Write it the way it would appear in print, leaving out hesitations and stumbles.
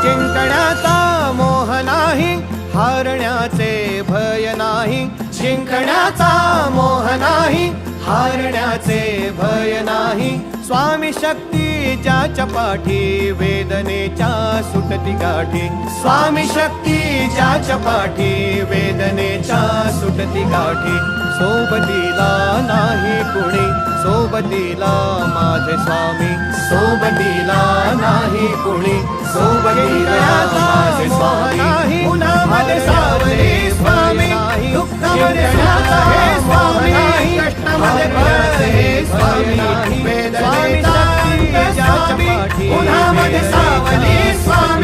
जिंकण्याचा मोह नाही, हारण्याचे भय नाही. जिंकण्याचा मोह नाही, हारण्याचे भय नाही. स्वामी शक्ती ज्याच्या पाठी, वेदनेच्या सुटती गाठी. स्वामी शक्ती ज्याच्या पाठी, वेदनेच्या सुटती गाठी. सोबतीला नाही कुणी, सोबतीला माझे स्वामी. सोबतीला नाही कुणी, सोबतीला माझे स्वामी. उन्हामध्ये सावली स्वामी, दुःखामध्ये साथ हे स्वामी, कष्टामध्ये बळ हे स्वामी. वेदनेचा अंत स्वामी, उन्हामध्ये सावली स्वामी.